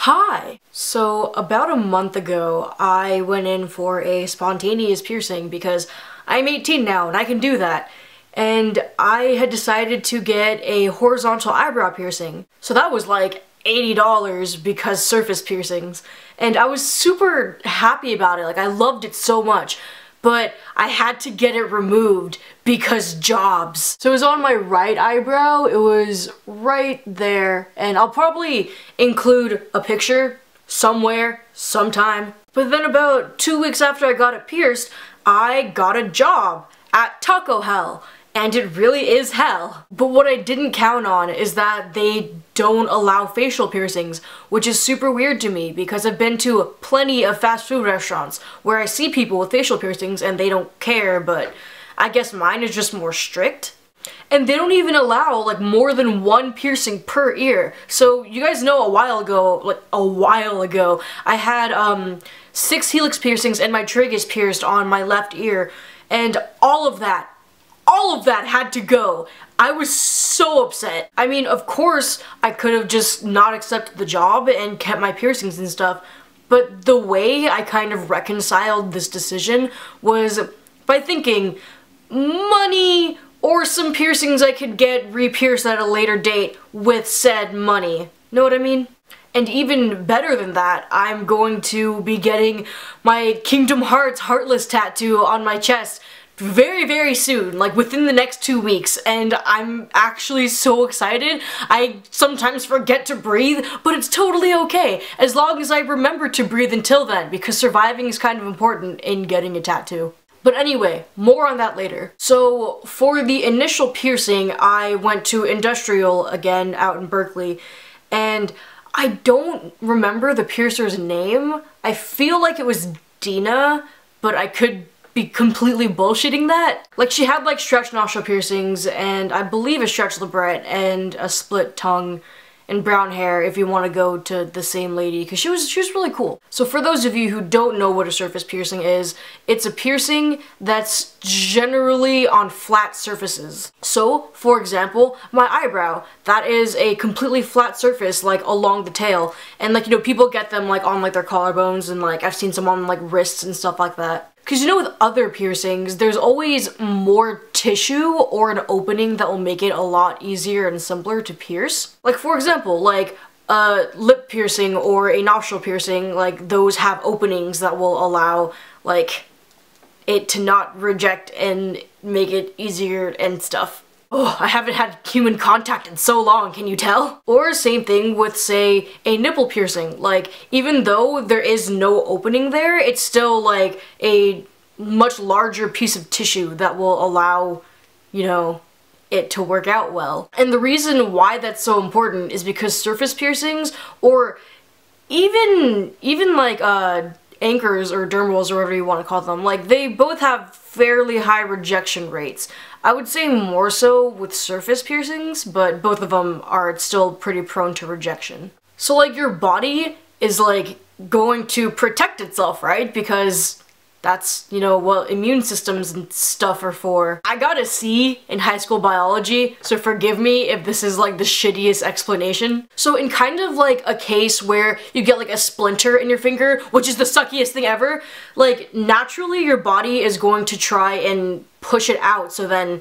Hi! So about a month ago, I went in for a spontaneous piercing because I'm 18 now and I can do that. And I had decided to get a horizontal eyebrow piercing. So that was like $80 because surface piercings. And I was super happy about it, like I loved it so much. But I had to get it removed because jobs. So it was on my right eyebrow, it was right there, and I'll probably include a picture somewhere, sometime. But then about 2 weeks after I got it pierced, I got a job at Taco Hell. And it really is hell. But what I didn't count on is that they don't allow facial piercings, which is super weird to me because I've been to plenty of fast food restaurants where I see people with facial piercings and they don't care, but I guess mine is just more strict. And they don't even allow like more than one piercing per ear. So you guys know a while ago, I had 6 helix piercings and my tragus pierced on my left ear, and all of that had to go. I was so upset. I mean, of course, I could have just not accepted the job and kept my piercings and stuff, but the way I kind of reconciled this decision was by thinking money or some piercings I could get re-pierced at a later date with said money. Know what I mean? And even better than that, I'm going to be getting my Kingdom Hearts Heartless tattoo on my chest very soon, like within the next 2 weeks, and I'm actually so excited. I sometimes forget to breathe, but it's totally okay, as long as I remember to breathe until then, because surviving is kind of important in getting a tattoo. But anyway, more on that later. So for the initial piercing, I went to Industrial again out in Berkeley, and I don't remember the piercer's name. I feel like it was Dina, but I could be completely bullshitting that. Like, she had like stretch nostril piercings and I believe a stretch labret and a split tongue and brown hair, if you want to go to the same lady, because she was really cool. So for those of you who don't know what a surface piercing is, it's a piercing that's generally on flat surfaces. So for example, my eyebrow, that is a completely flat surface like along the tail, and like, you know, people get them like on like their collarbones, and like I've seen some on like wrists and stuff like that. Because you know, with other piercings, there's always more tissue or an opening that will make it a lot easier and simpler to pierce. Like for example, like a lip piercing or a nostril piercing, like those have openings that will allow like it to not reject and make it easier and stuff. Oh, I haven't had human contact in so long, can you tell? Or same thing with, say, a nipple piercing. Like, even though there is no opening there, it's still like a much larger piece of tissue that will allow, you know, it to work out well. And the reason why that's so important is because surface piercings, or even like anchors or dermals or whatever you want to call them, like they both have fairly high rejection rates. I would say more so with surface piercings, but both of them are still pretty prone to rejection. So like your body is like going to protect itself, right? Because that's, you know, what immune systems and stuff are for. I got a C in high school biology, so forgive me if this is like the shittiest explanation. So in kind of like a case where you get like a splinter in your finger, which is the suckiest thing ever, like naturally your body is going to try and push it out, so then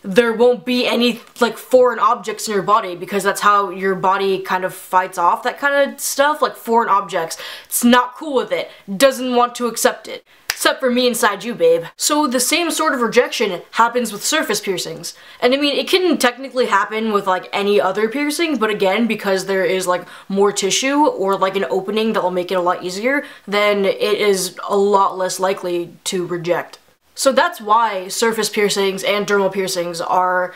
there won't be any like foreign objects in your body, because that's how your body kind of fights off that kind of stuff, like foreign objects. It's not cool with it, doesn't want to accept it. Except for me inside you, babe. So the same sort of rejection happens with surface piercings. And I mean, it can technically happen with like any other piercing, but again, because there is like more tissue or like an opening that will make it a lot easier, then it is a lot less likely to reject. So that's why surface piercings and dermal piercings are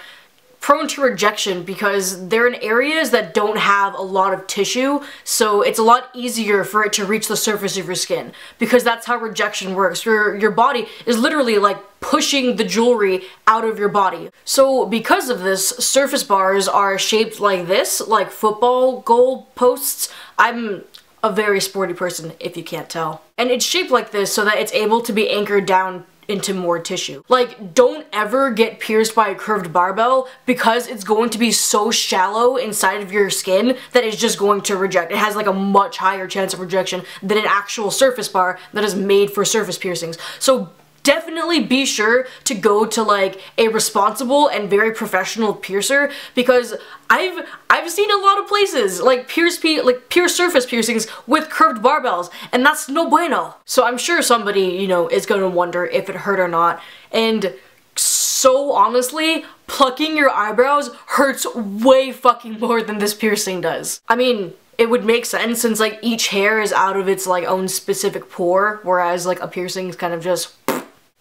prone to rejection, because they're in areas that don't have a lot of tissue, so it's a lot easier for it to reach the surface of your skin, because that's how rejection works. Your body is literally like pushing the jewelry out of your body. So because of this, surface bars are shaped like this, like football goal posts. I'm a very sporty person, if you can't tell. And it's shaped like this so that it's able to be anchored down into more tissue. Like, don't ever get pierced by a curved barbell because it's going to be so shallow inside of your skin that it's just going to reject. It has like a much higher chance of rejection than an actual surface bar that is made for surface piercings. So definitely be sure to go to like a responsible and very professional piercer, because I've seen a lot of places like pure surface piercings with curved barbells, and that's no bueno. So I'm sure somebody, you know, is gonna wonder if it hurt or not. And so honestly, plucking your eyebrows hurts way fucking more than this piercing does. I mean, it would make sense since like each hair is out of its like own specific pore, whereas like a piercing is kind of just.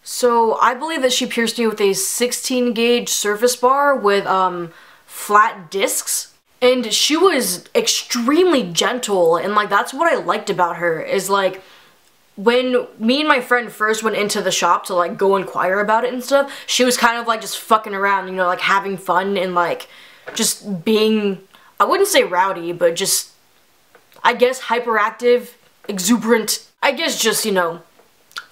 So I believe that she pierced me with a 16 gauge surface bar with flat discs, and she was extremely gentle, and like that's what I liked about her, is like when me and my friend first went into the shop to like go inquire about it and stuff, she was kind of like just fucking around, you know, like having fun and like just being, I wouldn't say rowdy, but just, I guess, hyperactive, exuberant, I guess just, you know,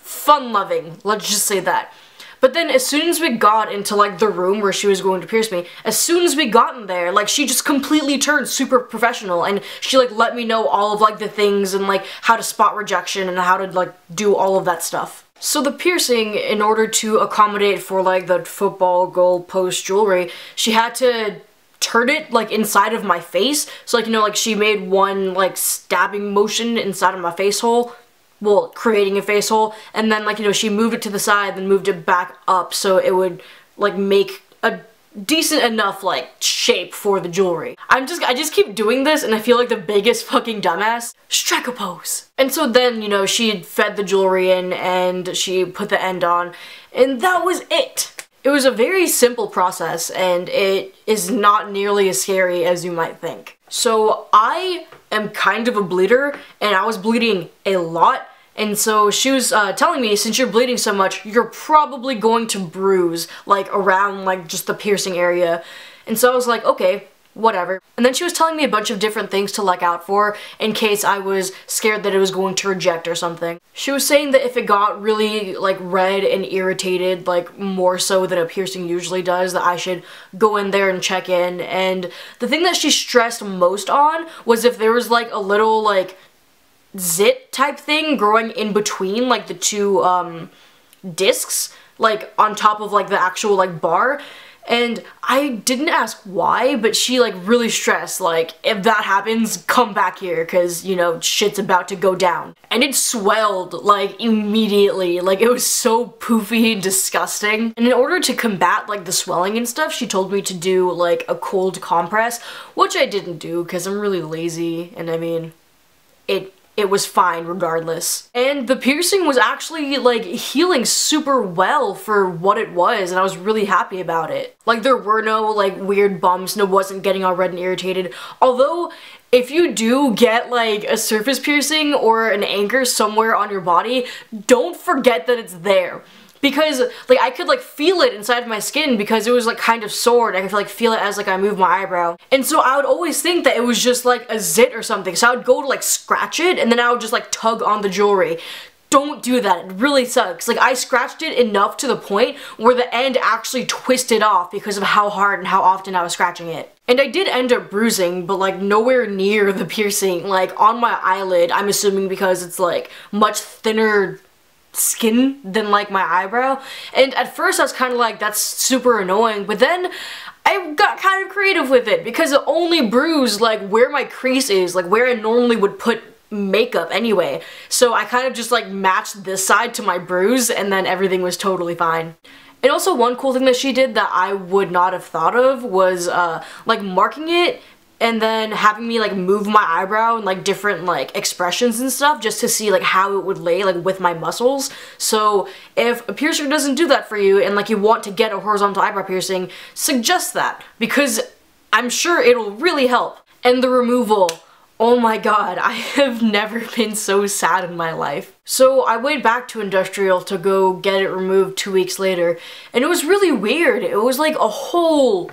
fun-loving, let's just say that. But then as soon as we got into like the room where she was going to pierce me, as soon as we got in there, like she just completely turned super professional, and she like let me know all of like the things and like how to spot rejection and how to like do all of that stuff. So the piercing, in order to accommodate for like the football goal post jewelry, she had to turn it like inside of my face. So like, you know, like she made one like stabbing motion inside of my face hole, well, creating a face hole, and then like, you know, she moved it to the side, then moved it back up so it would like make a decent enough like shape for the jewelry. I just keep doing this and I feel like the biggest fucking dumbass. Strike a pose. And so then, you know, she fed the jewelry in and she put the end on, and that was it. It was a very simple process, and it is not nearly as scary as you might think. So I am kind of a bleeder, and I was bleeding a lot, and so she was telling me, since you're bleeding so much, you're probably going to bruise like around like just the piercing area. And so I was like, okay, whatever. And then she was telling me a bunch of different things to look out for in case I was scared that it was going to reject or something. She was saying that if it got really like red and irritated, like more so than a piercing usually does, that I should go in there and check in. And the thing that she stressed most on was if there was like a little like zit type thing growing in between like the two discs, like on top of like the actual like bar. And I didn't ask why, but she like really stressed, like, if that happens, come back here, cause, you know, shit's about to go down. And it swelled like immediately, like it was so poofy and disgusting. And in order to combat like the swelling and stuff, she told me to do like a cold compress, which I didn't do cause I'm really lazy, and I mean, it was fine regardless. And the piercing was actually like healing super well for what it was, and I was really happy about it. Like there were no like weird bumps, and it wasn't getting all red and irritated. Although if you do get like a surface piercing or an anchor somewhere on your body, don't forget that it's there. Because like I could like feel it inside of my skin because it was like kind of sore, and I could like feel it as like I moved my eyebrow. And so I would always think that it was just like a zit or something. So I would go to like scratch it, and then I would just like tug on the jewelry. Don't do that, it really sucks. Like I scratched it enough to the point where the end actually twisted off because of how hard and how often I was scratching it. And I did end up bruising, but like nowhere near the piercing. Like on my eyelid, I'm assuming because it's like much thinner skin than like my eyebrow. And at first I was kind of like, that's super annoying, but then I got kind of creative with it because it only bruised like where my crease is, like where I normally would put makeup anyway. So I kind of just like matched this side to my bruise, and then everything was totally fine. And also one cool thing that she did that I would not have thought of was like marking it and then having me like move my eyebrow and like different like expressions and stuff just to see like how it would lay like with my muscles. So if a piercer doesn't do that for you and like you want to get a horizontal eyebrow piercing, suggest that, because I'm sure it'll really help. And the removal, oh my god, I have never been so sad in my life. So I went back to industrial to go get it removed 2 weeks later, and it was really weird. It was like a whole,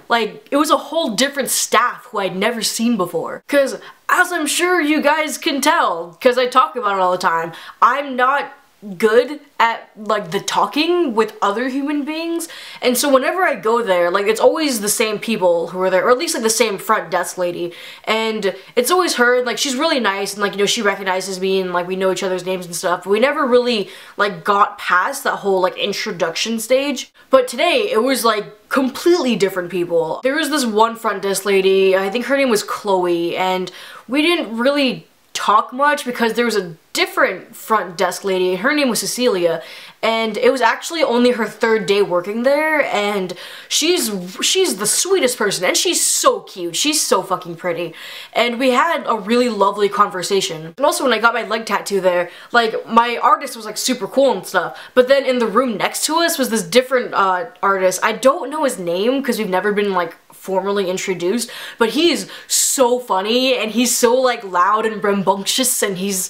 different staff who I'd never seen before. Cause as I'm sure you guys can tell, cause I talk about it all the time, I'm not good at like the talking with other human beings, and so whenever I go there, like it's always the same people who are there, or at least like the same front desk lady, and it's always her. Like she's really nice, and like, you know, she recognizes me and like we know each other's names and stuff, but we never really like got past that whole like introduction stage. But today it was like completely different people. There was this one front desk lady, I think her name was Chloe, and we didn't really talk much because there was a different front desk lady, her name was Cecilia, and it was actually only her 3rd day working there, and she's the sweetest person, and she's so cute, she's so fucking pretty, and we had a really lovely conversation. And also when I got my leg tattoo there, like my artist was like super cool and stuff, but then in the room next to us was this different artist. I don't know his name because we've never been like formally introduced, but he's so funny and he's so like loud and rambunctious, and he's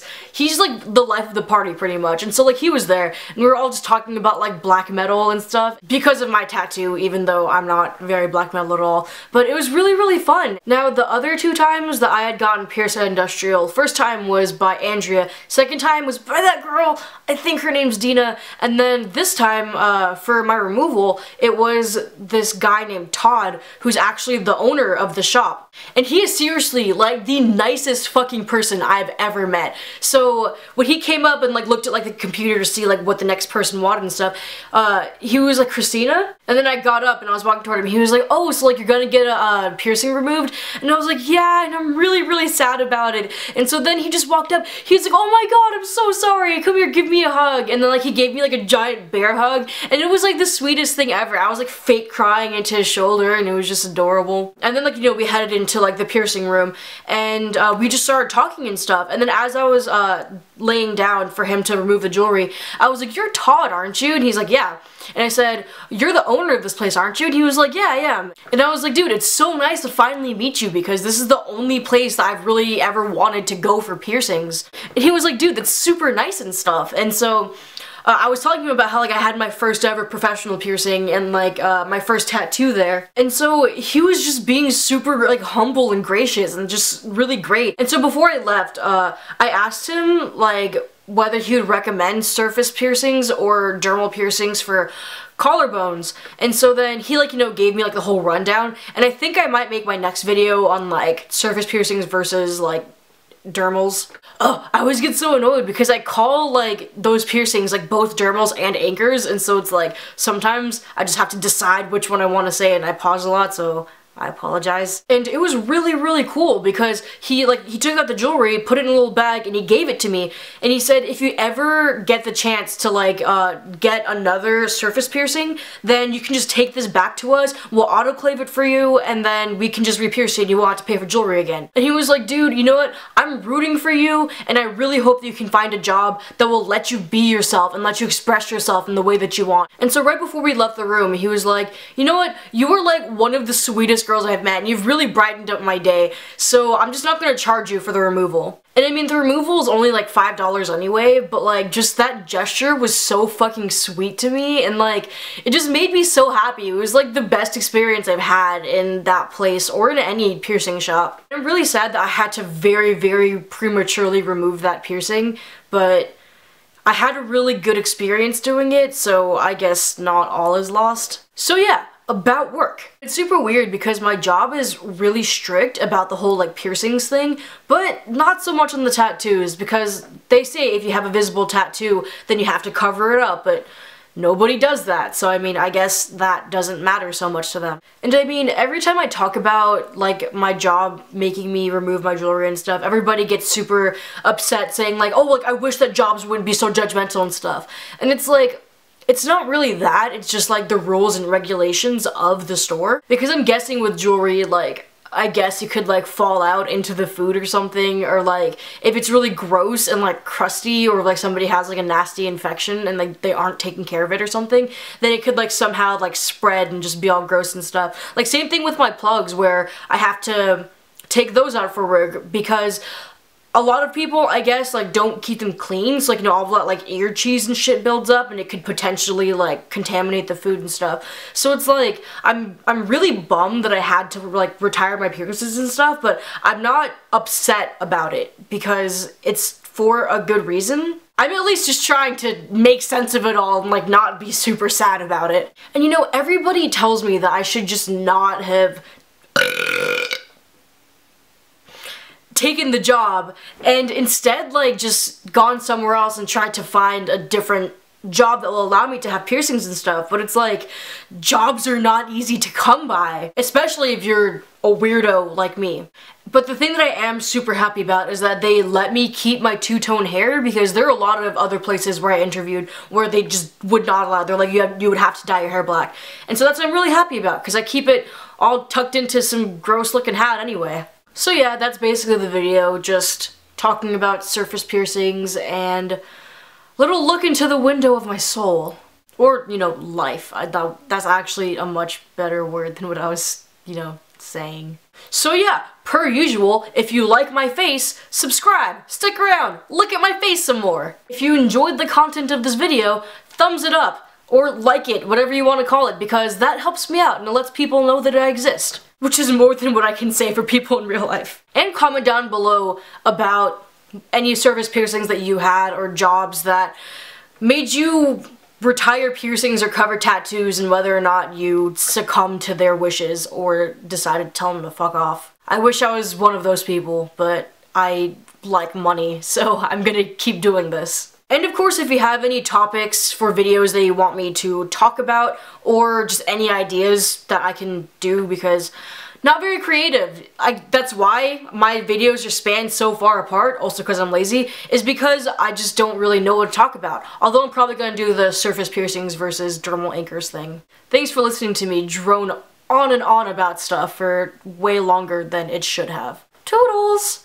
like the life of the party pretty much. And so like he was there and we were all just talking about like black metal and stuff because of my tattoo, even though I'm not very black metal at all, but it was really fun. Now the other 2 times that I had gotten pierced at Industrial, first time was by Andrea, second time was by that girl, I think her name's Dina, and then this time for my removal it was this guy named Todd, who's actually the owner of the shop, and he is seriously like the nicest fucking person I've ever met. So when he came up and like looked at like the computer to see like what the next person wanted and stuff, he was like, Christina? And then I got up and I was walking toward him, he was like, oh, so like you're gonna get a piercing removed? And I was like, yeah, and I'm really sad about it. And so then he just walked up, he's like, oh my god, I'm so sorry, come here, give me a hug. And then like he gave me like a giant bear hug, and it was like the sweetest thing ever. I was like fake crying into his shoulder, and it was just adorable. And then like, you know, we headed into like the piercing room, and we just started talking and stuff, and then as I was laying down for him to remove the jewelry, I was like, you're Todd, aren't you? And he's like, yeah. And I said, you're the owner of this place, aren't you? And he was like, yeah, I am. And I was like, dude, it's so nice to finally meet you because this is the only place that I've really ever wanted to go for piercings. And he was like, dude, that's super nice and stuff. And so I was talking about how like I had my first ever professional piercing and like my first tattoo there, and so he was just being super like humble and gracious and just really great. And so before I left, I asked him like whether he would recommend surface piercings or dermal piercings for collarbones, and so then he like, you know, gave me like the whole rundown, and I think I might make my next video on like surface piercings versus like dermals. Oh, I always get so annoyed because I call like those piercings like both dermals and anchors, and so it's like sometimes I just have to decide which one I want to say, and I pause a lot, so I apologize. And it was really cool because he took out the jewelry, put it in a little bag, and he gave it to me, and he said if you ever get the chance to like get another surface piercing, then you can just take this back to us, we'll autoclave it for you, and then we can just re-pierce it and you won't have to pay for jewelry again. And he was like, dude, you know what, I'm rooting for you, and I really hope that you can find a job that will let you be yourself and let you express yourself in the way that you want. And so right before we left the room, he was like, you know what, you were like one of the sweetest girls I've met, and you've really brightened up my day, so I'm just not gonna charge you for the removal. And I mean, the removal is only like $5 anyway, but like just that gesture was so fucking sweet to me, and like it just made me so happy. It was like the best experience I've had in that place or in any piercing shop. I'm really sad that I had to very prematurely remove that piercing, but I had a really good experience doing it, so I guess not all is lost. So yeah, about work. It's super weird because my job is really strict about the whole like piercings thing, but not so much on the tattoos, because they say if you have a visible tattoo then you have to cover it up, but nobody does that, so I mean, I guess that doesn't matter so much to them. And I mean, every time I talk about like my job making me remove my jewelry and stuff, everybody gets super upset saying like, oh, like I wish that jobs wouldn't be so judgmental and stuff. And it's like, it's not really that, it's just like the rules and regulations of the store. Because I'm guessing with jewelry, like, I guess you could like fall out into the food or something, or like if it's really gross and like crusty, or like somebody has like a nasty infection and like they aren't taking care of it or something, then it could like somehow like spread and just be all gross and stuff. Like same thing with my plugs, where I have to take those out for work because a lot of people, I guess, like don't keep them clean, so like, you know, all of that like ear cheese and shit builds up and it could potentially like contaminate the food and stuff. So it's like, I'm really bummed that I had to like retire my piercings and stuff, but I'm not upset about it because it's for a good reason. I'm at least just trying to make sense of it all and like not be super sad about it. And you know, everybody tells me that I should just not have taken the job and instead like just gone somewhere else and tried to find a different job that will allow me to have piercings and stuff. But it's like, jobs are not easy to come by, especially if you're a weirdo like me. But the thing that I am super happy about is that they let me keep my two-tone hair, because there are a lot of other places where I interviewed where they just would not allow. They're like, you would have to dye your hair black. And so that's what I'm really happy about, because I keep it all tucked into some gross looking hat anyway. So yeah, that's basically the video, just talking about surface piercings and little look into the window of my soul. Or, you know, life. That's actually a much better word than what I was, you know, saying. So yeah, per usual, if you like my face, subscribe, stick around, look at my face some more. If you enjoyed the content of this video, thumbs it up, or like it, whatever you want to call it, because that helps me out and it lets people know that I exist. Which is more than what I can say for people in real life. And comment down below about any surface piercings that you had or jobs that made you retire piercings or cover tattoos, and whether or not you succumbed to their wishes or decided to tell them to fuck off. I wish I was one of those people, but I like money, so I'm gonna keep doing this. And of course, if you have any topics for videos that you want me to talk about, or just any ideas that I can do, because not very creative. That's why my videos are spanned so far apart, also because I'm lazy, is because I just don't really know what to talk about. Although I'm probably going to do the surface piercings versus dermal anchors thing. Thanks for listening to me drone on and on about stuff for way longer than it should have. Toodles!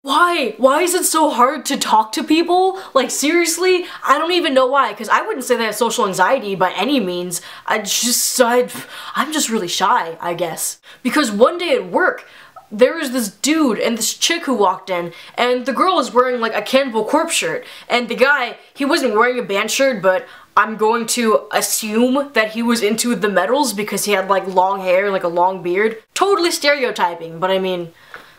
Why? Why is it so hard to talk to people? Like, seriously? I don't even know why, because I wouldn't say that I have social anxiety by any means. I'm just really shy, I guess. Because one day at work, there was this dude and this chick who walked in, and the girl was wearing like a Cannibal Corpse shirt, and the guy, he wasn't wearing a band shirt, but I'm going to assume that he was into the metals because he had like long hair, like a long beard. Totally stereotyping, but I mean,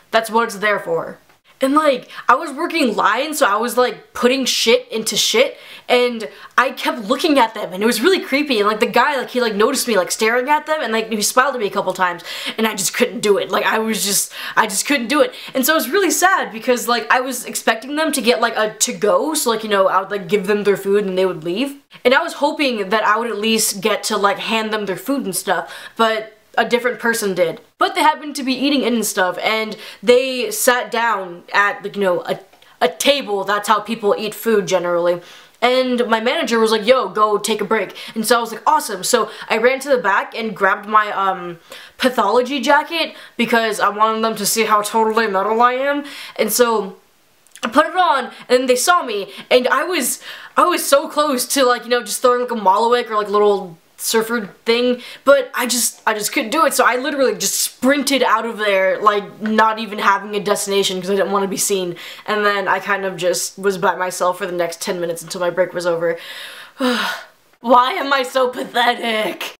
that's what it's there for. And like, I was working lines, so I was like putting shit into shit, and I kept looking at them, and it was really creepy. And like the guy, like he like noticed me like staring at them, and like he smiled at me a couple times, and I just couldn't do it. Like I just couldn't do it. And so it was really sad, because like I was expecting them to get like a to-go, so like, you know, I would like give them their food and they would leave. And I was hoping that I would at least get to like hand them their food and stuff, but a different person did. But they happened to be eating it and stuff, and they sat down at, like, you know, a table. That's how people eat food generally. And my manager was like, yo, go take a break. And so I was like, awesome. So I ran to the back and grabbed my pathology jacket, because I wanted them to see how totally metal I am. And so I put it on, and they saw me, and I was so close to, like, you know, just throwing like a Molowick or like a little surfer thing, but I just couldn't do it. So I literally just sprinted out of there, like not even having a destination, because I didn't want to be seen. And then I kind of just was by myself for the next 10 minutes until my break was over. Why am I so pathetic?